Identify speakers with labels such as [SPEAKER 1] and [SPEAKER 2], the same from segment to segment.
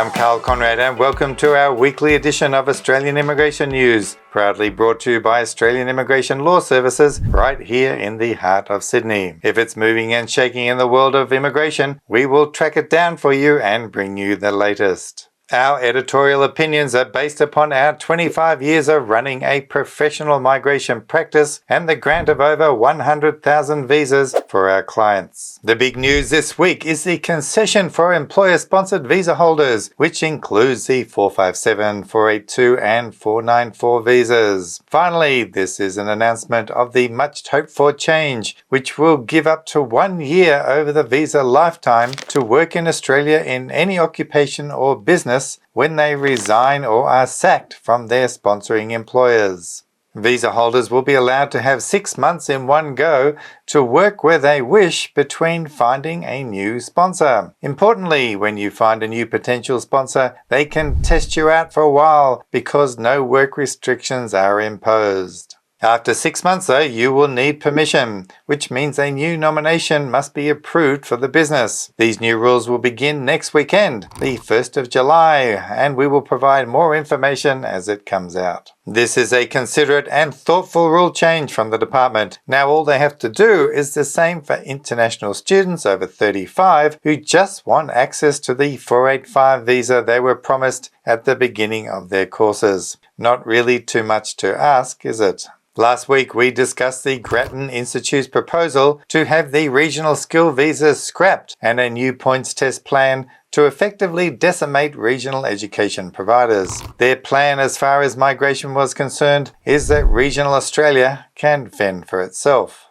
[SPEAKER 1] I'm Karl Konrad and welcome to our weekly edition of Australian Immigration News, proudly brought to you by Australian Immigration Law Services right here in the heart of Sydney. If it's moving and shaking in the world of immigration, we will track it down for you and bring you the latest. Our editorial opinions are based upon our 25 years of running a professional migration practice and the grant of over 100,000 visas for our clients. The big news this week is the concession for employer-sponsored visa holders, which includes the 457, 482 and 494 visas. Finally, this is an announcement of the much hoped for change, which will give up to 1 year over the visa lifetime to work in Australia in any occupation or business when they resign or are sacked from their sponsoring employers. Visa holders will be allowed to have 6 months in one go to work where they wish between finding a new sponsor. Importantly, when you find a new potential sponsor, they can test you out for a while because no work restrictions are imposed. After 6 months though, you will need permission, which means a new nomination must be approved for the business. These new rules will begin next weekend, the 1st of July, and we will provide more information as it comes out. This is a considerate and thoughtful rule change from the department. Now all they have to do is the same for international students over 35 who just want access to the 485 visa they were promised at the beginning of their courses. Not really too much to ask, is it? Last week we discussed the Grattan Institute's proposal to have the regional skill visas scrapped and a new points test plan to effectively decimate regional education providers. Their plan as far as migration was concerned is that regional Australia can fend for itself.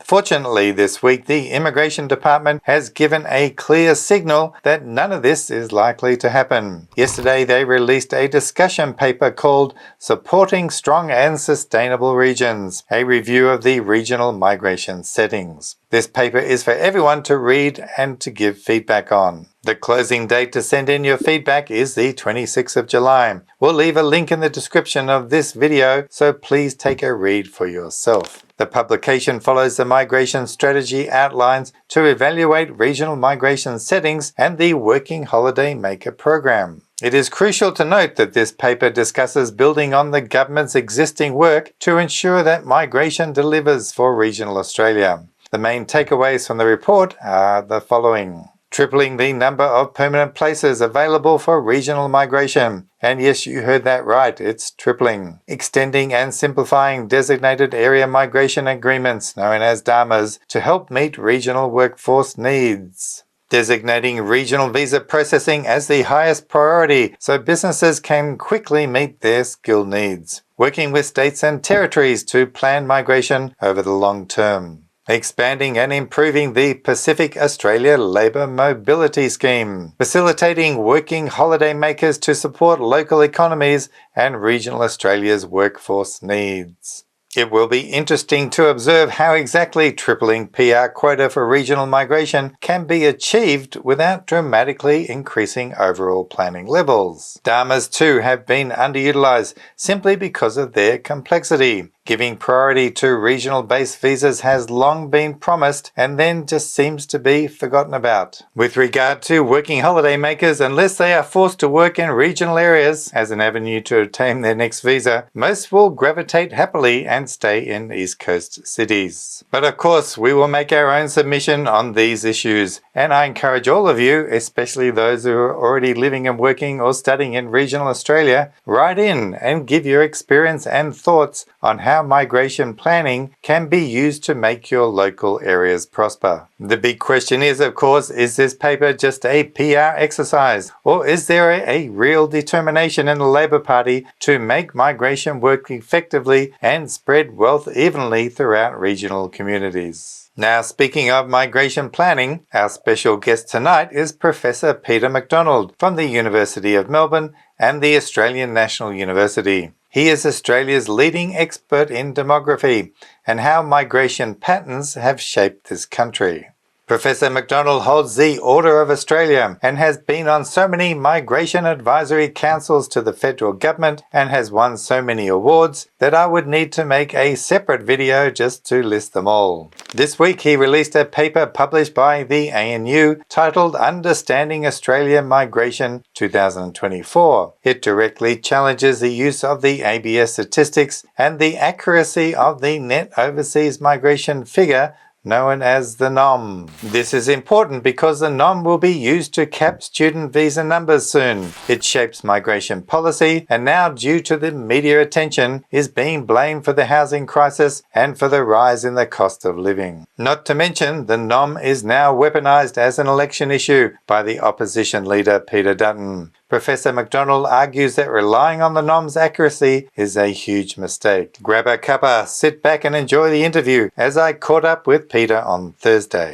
[SPEAKER 1] Fortunately, this week the Immigration Department has given a clear signal that none of this is likely to happen. Yesterday they released a discussion paper called Supporting Strong and Sustainable Regions, a review of the regional migration settings. This paper is for everyone to read and to give feedback on. The closing date to send in your feedback is the 26th of July. We'll leave a link in the description of this video, so please take a read for yourself. The publication follows the migration strategy outlines to evaluate regional migration settings and the Working Holiday Maker program. It is crucial to note that this paper discusses building on the government's existing work to ensure that migration delivers for regional Australia. The main takeaways from the report are the following. Tripling the number of permanent places available for regional migration. And yes, you heard that right, it's tripling. Extending and simplifying designated area migration agreements, known as DAMAs, to help meet regional workforce needs. Designating regional visa processing as the highest priority so businesses can quickly meet their skill needs. Working with states and territories to plan migration over the long term. Expanding and improving the Pacific Australia Labour Mobility Scheme, facilitating working holiday makers to support local economies and regional Australia's workforce needs. It will be interesting to observe how exactly tripling PR quota for regional migration can be achieved without dramatically increasing overall planning levels. DAMAs too have been underutilised simply because of their complexity. Giving priority to regional-based visas has long been promised and then just seems to be forgotten about. With regard to working holiday makers, unless they are forced to work in regional areas as an avenue to obtain their next visa, most will gravitate happily and stay in East Coast cities. But of course, we will make our own submission on these issues, and I encourage all of you, especially those who are already living and working or studying in regional Australia, write in and give your experience and thoughts on how migration planning can be used to make your local areas prosper. The big question is, of course, is this paper just a PR exercise, or is there a real determination in the Labor Party to make migration work effectively and spread wealth evenly throughout regional communities? Now, speaking of migration planning, our special guest tonight is Professor Peter McDonald from the University of Melbourne and the Australian National University. He is Australia's leading expert in demography and how migration patterns have shaped this country. Professor McDonald holds the Order of Australia and has been on so many migration advisory councils to the federal government and has won so many awards that I would need to make a separate video just to list them all. This week he released a paper published by the ANU titled Understanding Australian Migration 2024. It directly challenges the use of the ABS statistics and the accuracy of the net overseas migration figure known as the NOM. This is important because the NOM will be used to cap student visa numbers soon. It shapes migration policy and now, due to the media attention, is being blamed for the housing crisis and for the rise in the cost of living. Not to mention, the NOM is now weaponized as an election issue by the opposition leader Peter Dutton. Professor McDonald argues that relying on the NOM's accuracy is a huge mistake. Grab a cuppa, sit back and enjoy the interview as I caught up with Peter on Thursday.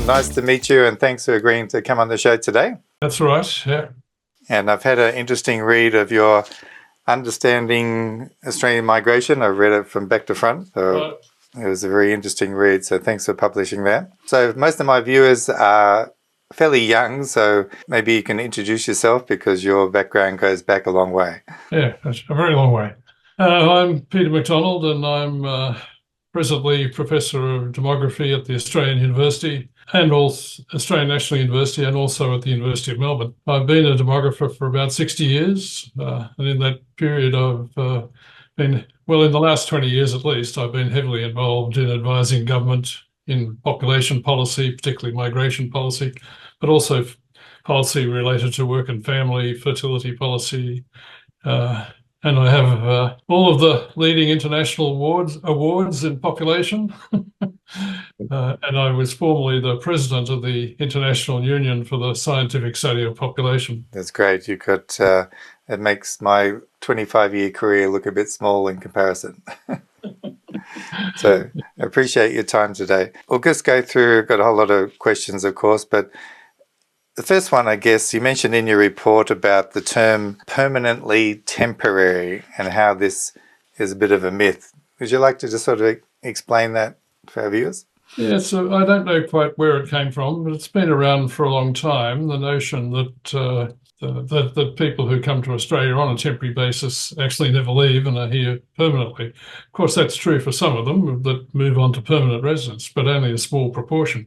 [SPEAKER 1] Nice to meet you and thanks for agreeing to come on the show today.
[SPEAKER 2] That's right, yeah.
[SPEAKER 1] And I've had an interesting read of your Understanding Australian Migration. I've read it from back to front. So it was a very interesting read, so thanks for publishing that. So most of my viewers are fairly young, so maybe you can introduce yourself because your background goes back a long way.
[SPEAKER 2] Yeah, a very long way. I'm Peter McDonald and I'm presently Professor of Demography at the Australian University and also Australian National University and also at the University of Melbourne. I've been a demographer for about 60 years and in that period I've been, well, in the last 20 years at least, I've been heavily involved in advising government in population policy, particularly migration policy, but also policy related to work and family, fertility policy, and I have all of the leading international awards in population. And I was formerly the president of the International Union for the Scientific Study of Population.
[SPEAKER 1] That's great. You got it makes my 25-year career look a bit small in comparison. So I appreciate your time today. We'll just go through, got a whole lot of questions, of course, but the first one, I guess, you mentioned in your report about the term permanently temporary and how this is a bit of a myth. Would you like to just sort of explain that for our viewers?
[SPEAKER 2] Yeah, so I don't know quite where it came from, but it's been around for a long time, the notion that that people who come to Australia on a temporary basis actually never leave and are here permanently. Of course, that's true for some of them that move on to permanent residence, but only a small proportion.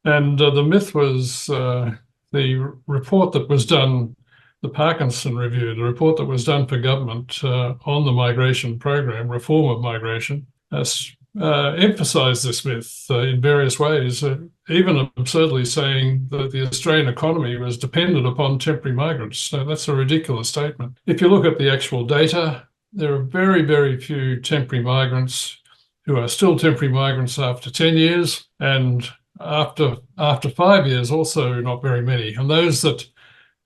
[SPEAKER 2] And the myth was the report that was done, the Parkinson Review, the report that was done for government on the migration program, reform of migration, emphasised this myth in various ways, even absurdly saying that the Australian economy was dependent upon temporary migrants. So that's a ridiculous statement. If you look at the actual data, there are very, very few temporary migrants who are still temporary migrants after 10 years, and after 5 years also not very many. And those that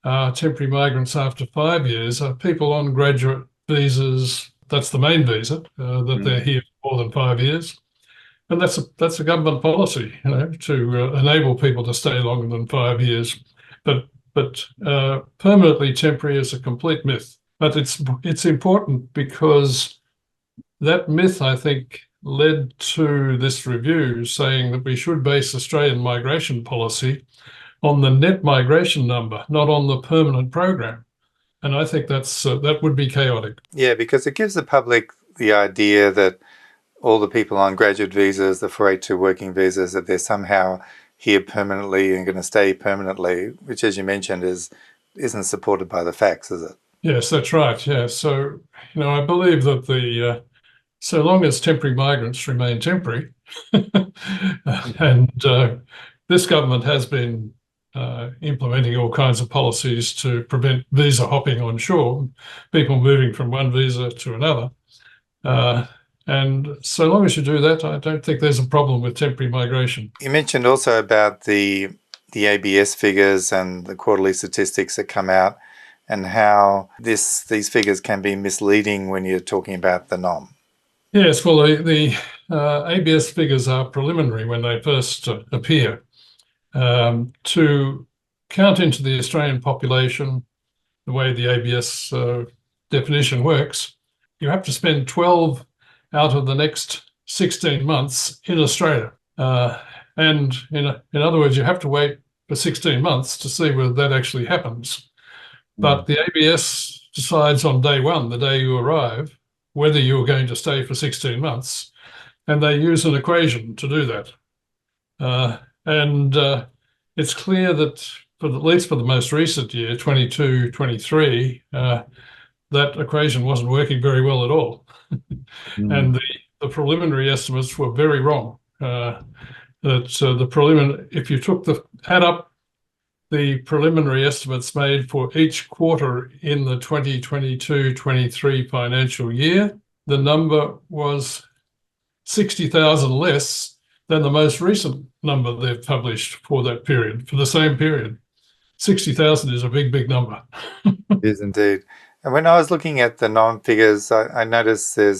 [SPEAKER 2] are temporary migrants after 5 years are people on graduate visas. That's the main visa, that they're here for more than 5 years. And that's a government policy, to enable people to stay longer than 5 years. But permanently temporary is a complete myth. But it's important because that myth, I think, led to this review saying that we should base Australian migration policy on the net migration number, not on the permanent program. And I think that would be chaotic.
[SPEAKER 1] Yeah, because it gives the public the idea that all the people on graduate visas, the 482 working visas, that they're somehow here permanently and going to stay permanently, which, as you mentioned, isn't supported by the facts, is it?
[SPEAKER 2] Yes, that's right. Yeah. So, I believe that so long as temporary migrants remain temporary, and this government has been implementing all kinds of policies to prevent visa hopping on shore, people moving from one visa to another. And so long as you do that, I don't think there's a problem with temporary migration.
[SPEAKER 1] You mentioned also about the ABS figures and the quarterly statistics that come out and how these figures can be misleading when you're talking about the NOM.
[SPEAKER 2] Yes, well, the ABS figures are preliminary when they first appear. To count into the Australian population the way the ABS definition works, you have to spend 12 out of the next 16 months in Australia. And in other words, you have to wait for 16 months to see whether that actually happens. But the ABS decides on day one, the day you arrive, whether you're going to stay for 16 months. And they use an equation to do that. It's clear that, at least for the most recent year, 22-23, that equation wasn't working very well at all. And the preliminary estimates were very wrong. If you add up the preliminary estimates made for each quarter in the 2022-23 financial year, the number was 60,000 less than the most recent number they've published for that period, for the same period. 60,000 is a big, big number.
[SPEAKER 1] It is indeed. And when I was looking at the NOM figures, I noticed there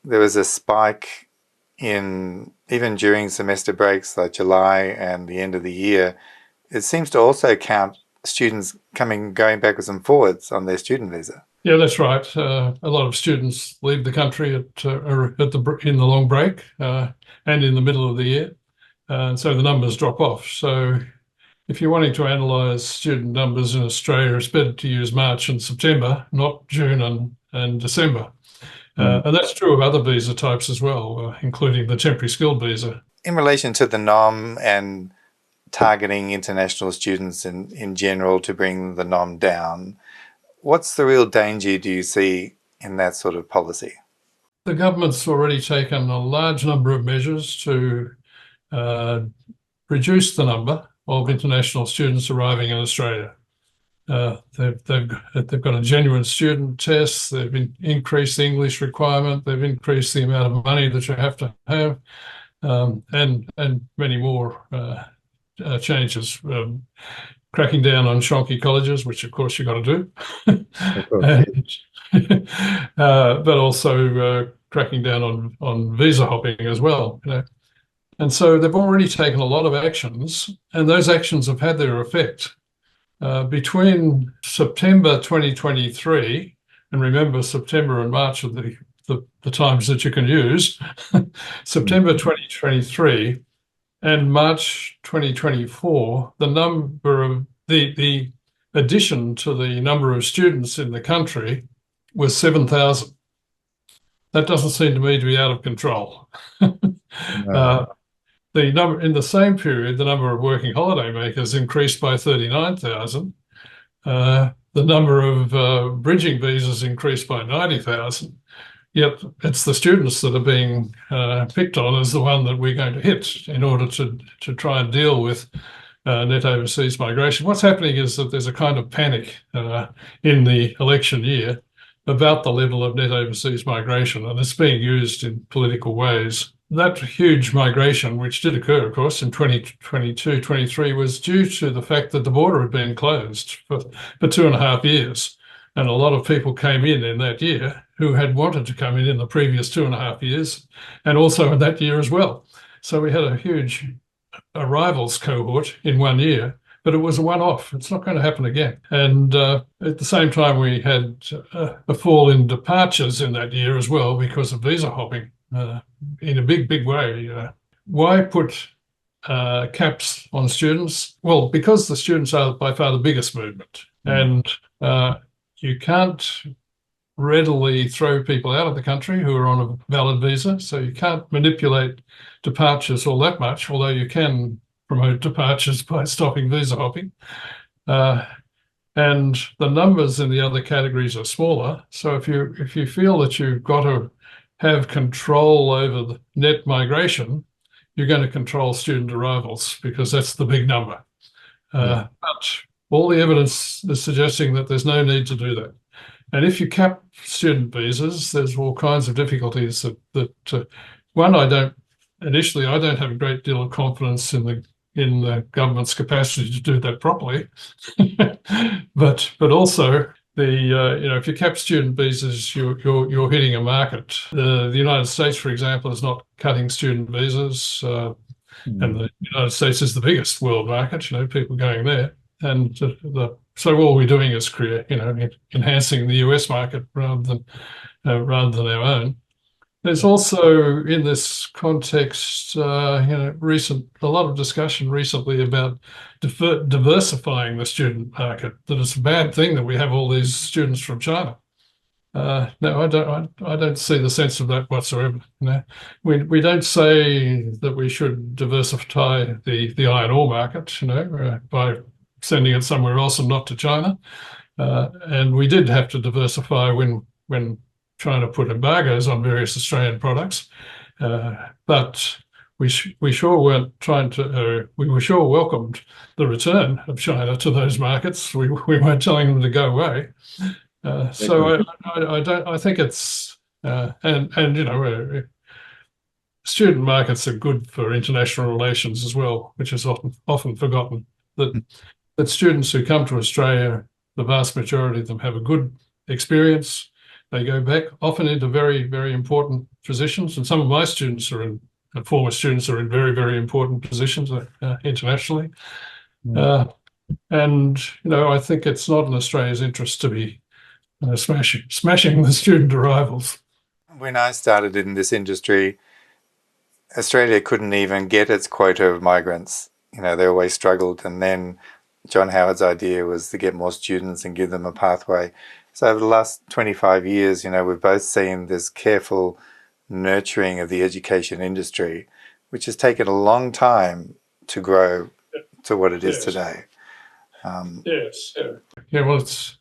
[SPEAKER 1] was a spike even during semester breaks like July and the end of the year. It seems to also count students going backwards and forwards on their student visa.
[SPEAKER 2] Yeah, that's right. A lot of students leave the country in the long break and in the middle of the year, and so the numbers drop off. So if you're wanting to analyse student numbers in Australia, it's better to use March and September, not June and December. And that's true of other visa types as well, including the temporary skilled visa.
[SPEAKER 1] In relation to the NOM and targeting international students in general to bring the NOM down, what's the real danger do you see in that sort of policy?
[SPEAKER 2] The government's already taken a large number of measures to reduce the number of international students arriving in Australia. They've got a genuine student test. They've increased the English requirement. They've increased the amount of money that you have to have, and many more changes. Cracking down on shonky colleges, which of course you've got to do, but also cracking down on visa hopping as well. And so they've already taken a lot of actions, and those actions have had their effect. Between September 2023, and remember September and March are the times that you can use, September 2023 and March 2024, the number of the addition to the number of students in the country was 7,000. That doesn't seem to me to be out of control. No. The number in the same period, the number of working holiday makers increased by 39,000. The number of bridging visas increased by 90,000. Yet it's the students that are being picked on as the one that we're going to hit in order to try and deal with net overseas migration. What's happening is that there's a kind of panic in the election year about the level of net overseas migration, and it's being used in political ways. That huge migration, which did occur, of course, in 2022-23, was due to the fact that the border had been closed for 2.5 years. And a lot of people came in that year who had wanted to come in the previous 2.5 years, and also in that year as well. So we had a huge arrivals cohort in 1 year, but it was a one-off. It's not going to happen again. And at the same time, we had a fall in departures in that year as well because of visa hopping. In a big, big way. Why put caps on students? Well, because the students are by far the biggest movement, and you can't readily throw people out of the country who are on a valid visa, so you can't manipulate departures all that much, although you can promote departures by stopping visa hopping. And the numbers in the other categories are smaller, so if you feel that you've got to have control over the net migration, you're going to control student arrivals because that's the big number. But all the evidence is suggesting that there's no need to do that. And if you cap student visas, there's all kinds of difficulties one, I don't have a great deal of confidence in the government's capacity to do that properly. but also, if you cap student visas, you're hitting a market. The United States, for example, is not cutting student visas, and the United States is the biggest world market. People going there, and the So all we're doing is enhancing the US market rather than our own. There's also, in this context, a lot of discussion recently about diversifying the student market. That it's a bad thing that we have all these students from China. No, I don't see the sense of that whatsoever. We don't say that we should diversify the iron ore market, by sending it somewhere else and not to China. And we did have to diversify when China put embargoes on various Australian products, but we sure weren't trying to. We were sure welcomed the return of China to those markets. We weren't telling them to go away. So I don't. I think it's student markets are good for international relations as well, which is often forgotten. That students who come to Australia, the vast majority of them have a good experience. They go back often into very, very important positions, and some of my students former students are in very, very important positions internationally. And I think it's not in Australia's interest to be smashing the student arrivals.
[SPEAKER 1] When I started in this industry, Australia couldn't even get its quota of migrants. They always struggled, and then John Howard's idea was to get more students and give them a pathway. So over the last 25 years, we've both seen this careful nurturing of the education industry, which has taken a long time to grow to what it is today.
[SPEAKER 2] Yes. Yeah. Well, it's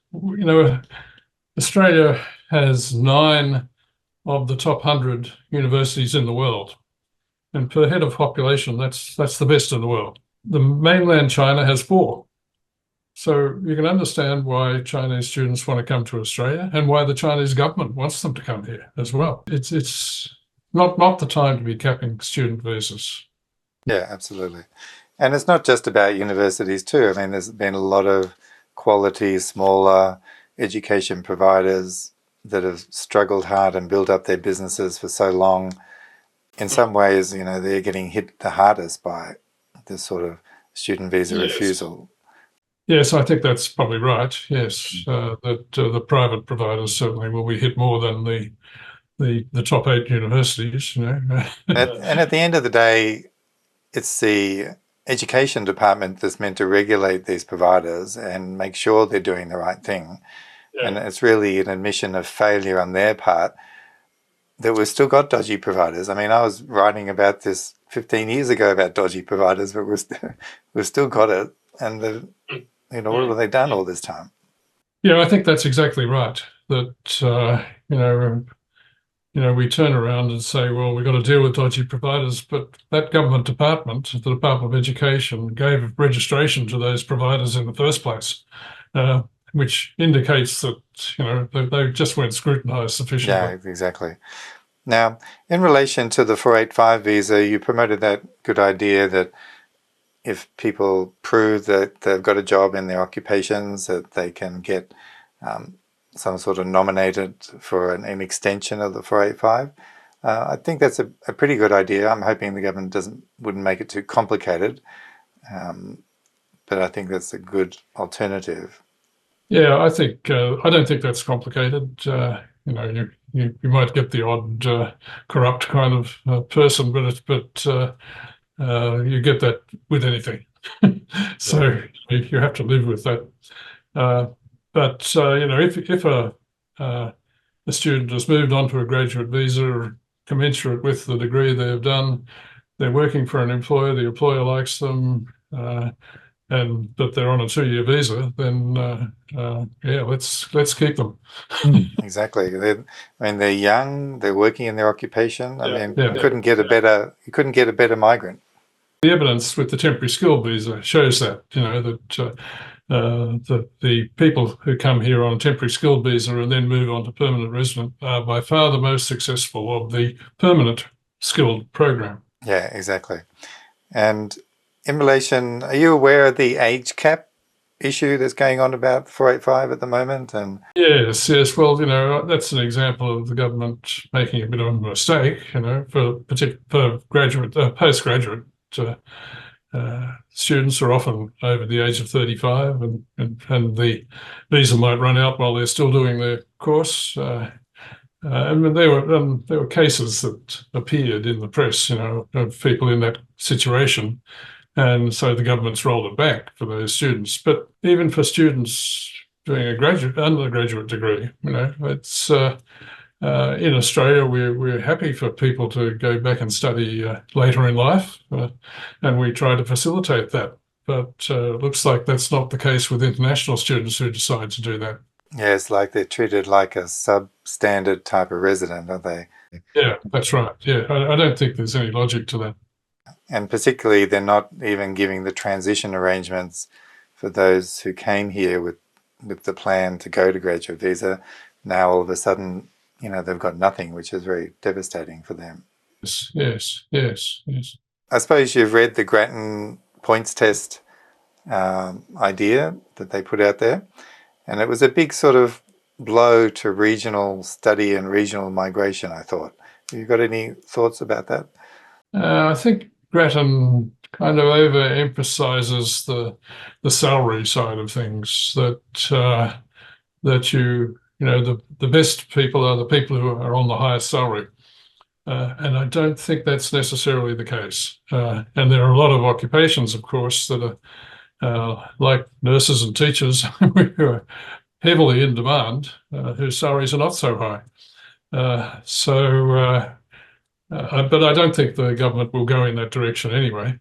[SPEAKER 2] Australia has 9 of the top 100 universities in the world, and per head of population, that's the best in the world. The mainland China has 4. So you can understand why Chinese students want to come to Australia and why the Chinese government wants them to come here as well. It's not the time to be capping student visas.
[SPEAKER 1] Yeah, absolutely. And it's not just about universities too. I mean, there's been a lot of quality, smaller education providers that have struggled hard and built up their businesses for so long. In some ways, they're getting hit the hardest by this sort of student visa refusal.
[SPEAKER 2] Yes, I think that's probably right. Yes, that the private providers certainly will be hit more than the top 8 universities. And
[SPEAKER 1] at the end of the day, it's the education department that's meant to regulate these providers and make sure they're doing the right thing. Yeah. And it's really an admission of failure on their part that we've still got dodgy providers. I mean, I was writing about this 15 years ago about dodgy providers, but we've still got it. And what have they done all this time?
[SPEAKER 2] Yeah, I think that's exactly right. That we turn around and say, well, we've got to deal with dodgy providers, but that government department, the Department of Education, gave registration to those providers in the first place, which indicates that they just weren't scrutinised sufficiently.
[SPEAKER 1] Yeah, exactly. Now, in relation to the 485 visa, you promoted that good idea that if people prove that they've got a job in their occupations, that they can get some sort of nominated for an extension of the 485. I think that's a pretty good idea. I'm hoping the government wouldn't make it too complicated, but I think that's a good alternative.
[SPEAKER 2] Yeah, I don't think that's complicated. You might get the odd corrupt kind of person, but you get that with anything. So you have to live with that. But if a student has moved on to a graduate visa commensurate with the degree they've done, they're working for an employer, the employer likes them, and that they're on a 2-year visa, then let's keep them.
[SPEAKER 1] Exactly. They're young, they're working in their occupation. You couldn't get a better migrant.
[SPEAKER 2] The evidence with the temporary skill visa shows that the people who come here on a temporary skilled visa and then move on to permanent resident are by far the most successful of the permanent skilled program.
[SPEAKER 1] Yeah, exactly. And in relation, are you aware of the age cap issue that's going on about 485 at the moment? And
[SPEAKER 2] yes. Well, that's an example of the government making a bit of a mistake. For graduate, postgraduate students are often over the age of 35, and the visa might run out while they're still doing their course. And there were cases that appeared in the press, of people in that situation, and so the government's rolled it back for those students. But even for students doing a undergraduate degree, it's in Australia we're happy for people to go back and study later in life, and we try to facilitate that. But it looks like that's not the case with international students who decide to do that.
[SPEAKER 1] Yeah, it's like they're treated like a substandard type of resident, aren't they?
[SPEAKER 2] Yeah, that's right. Yeah, I don't think there's any logic to that.
[SPEAKER 1] And particularly, they're not even giving the transition arrangements for those who came here with the plan to go to graduate visa. Now, all of a sudden, they've got nothing, which is very devastating for them.
[SPEAKER 2] Yes.
[SPEAKER 1] I suppose you've read the Grattan points test idea that they put out there. And it was a big sort of blow to regional study and regional migration, I thought. Have you got any thoughts about that?
[SPEAKER 2] I think Grattan kind of overemphasizes the salary side of things, that the best people are the people who are on the highest salary. And I don't think that's necessarily the case. And there are a lot of occupations, of course, that are like nurses and teachers who are heavily in demand, whose salaries are not so high. But I don't think the government will go in that direction anyway.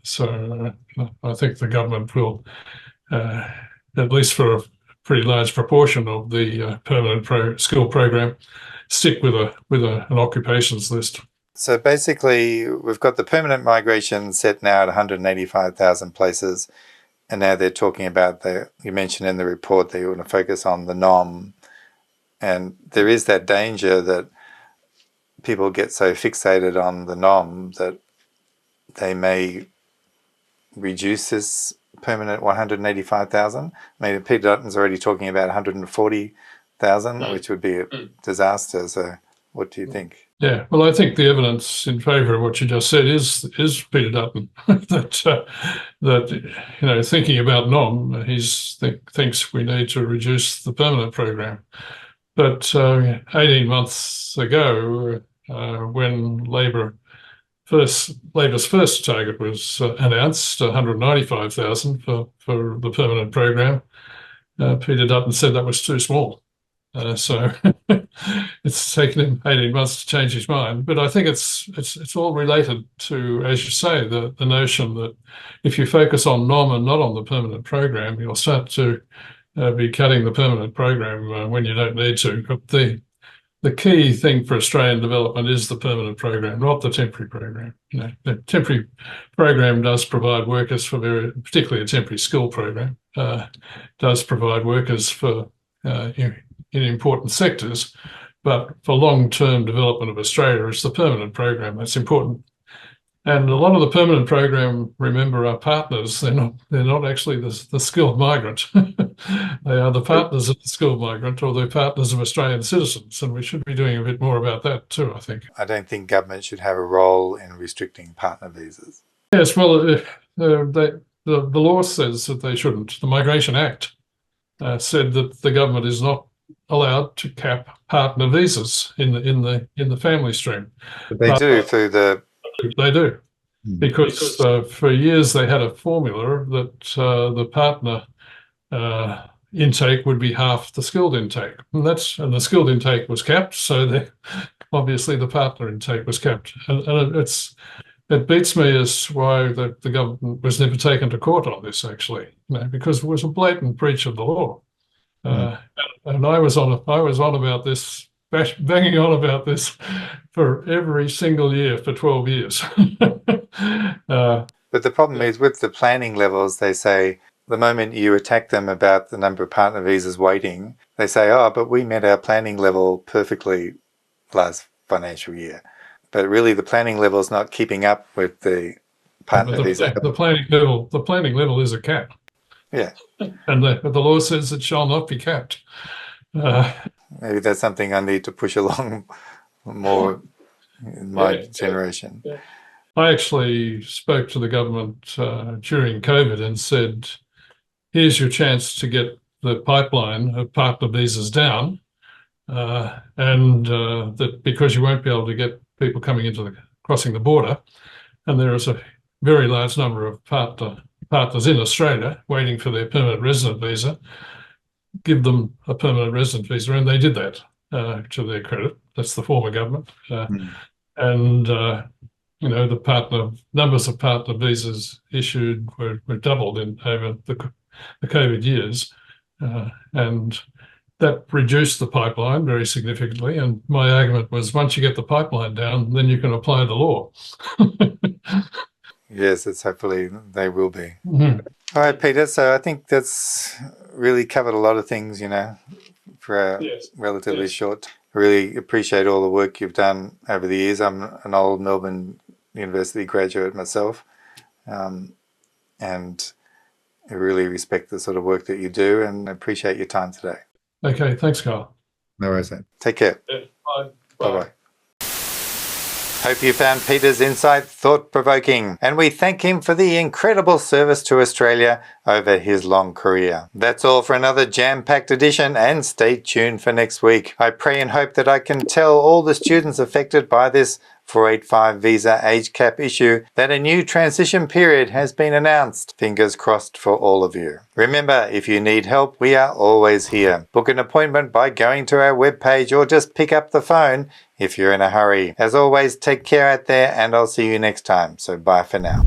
[SPEAKER 2] So I think the government will, at least for a pretty large proportion of the permanent skill program, stick with an occupations list.
[SPEAKER 1] So basically, we've got the permanent migration set now at 185,000 places, and now they're talking about you mentioned in the report that you want to focus on the NOM, and there is that danger that people get so fixated on the NOM that they may reduce this permanent 185,000. I mean, Peter Dutton's already talking about 140,000, which would be a disaster. So what do you think?
[SPEAKER 2] Yeah, well, I think the evidence in favour of what you just said is Peter Dutton. that thinking about NOM, he thinks we need to reduce the permanent program. But 18 months ago, when Labor's first target was announced, 195,000 for the permanent program, Peter Dutton said that was too small. So it's taken him 18 months to change his mind. But I think it's all related to, as you say, the notion that if you focus on NOM and not on the permanent program, you'll start to be cutting the permanent program when you don't need to. But the key thing for Australian development is the permanent program, not the temporary program. The temporary program does provide workers particularly a temporary skill program, does provide workers for in important sectors, but for long-term development of Australia, it's the permanent program that's important. And a lot of the permanent program, remember, are partners. They're not actually the skilled migrant. They are the partners of the skilled migrant, or they're partners of Australian citizens, and we should be doing a bit more about that too, I think.
[SPEAKER 1] I don't think government should have a role in restricting partner visas.
[SPEAKER 2] Yes, well, the law says that they shouldn't. The Migration Act said that the government is not allowed to cap partner visas in the family stream.
[SPEAKER 1] But they do through the...
[SPEAKER 2] They do, because for years they had a formula that the partner intake would be half the skilled intake, and the skilled intake was capped, so obviously the partner intake was capped, and it beats me as why the government was never taken to court on this, actually, because it was a blatant breach of the law. And I was on about this, banging on about this for every single year for 12 years.
[SPEAKER 1] But the problem is with the planning levels, they say the moment you attack them about the number of partner visas waiting, they say, oh, but we met our planning level perfectly last financial year. But really the planning level is not keeping up with the partner visa.
[SPEAKER 2] The planning level is a cap.
[SPEAKER 1] Yeah.
[SPEAKER 2] And the law says it shall not be capped.
[SPEAKER 1] Maybe that's something I need to push along more in my generation.
[SPEAKER 2] Yeah. I actually spoke to the government during COVID and said, here's your chance to get the pipeline of partner visas down, and that because you won't be able to get people coming into crossing the border, and there is a very large number of partners in Australia waiting for their permanent resident visa, give them a permanent resident visa, and they did that, to their credit. That's the former government. And the numbers of partner visas issued were doubled over the COVID years, and that reduced the pipeline very significantly. And my argument was, once you get the pipeline down, then you can apply the law.
[SPEAKER 1] Yes, it's hopefully they will be.
[SPEAKER 2] Mm-hmm.
[SPEAKER 1] All right, Peter. So I think that's really covered a lot of things, for a relatively short. I really appreciate all the work you've done over the years. I'm an old Melbourne University graduate myself, and I really respect the sort of work that you do and appreciate your time today.
[SPEAKER 2] Okay, thanks, Karl.
[SPEAKER 1] No worries, mate. Take care.
[SPEAKER 2] Yeah, bye.
[SPEAKER 1] Bye-bye. Hope you found Peter's insight thought-provoking, and we thank him for the incredible service to Australia over his long career. That's all for another jam-packed edition, and stay tuned for next week. I pray and hope that I can tell all the students affected by this 485 visa age cap issue that a new transition period has been announced. Fingers crossed for all of you. Remember, if you need help, we are always here. Book an appointment by going to our webpage or just pick up the phone if you're in a hurry. As always, take care out there, and I'll see you next time. So bye for now.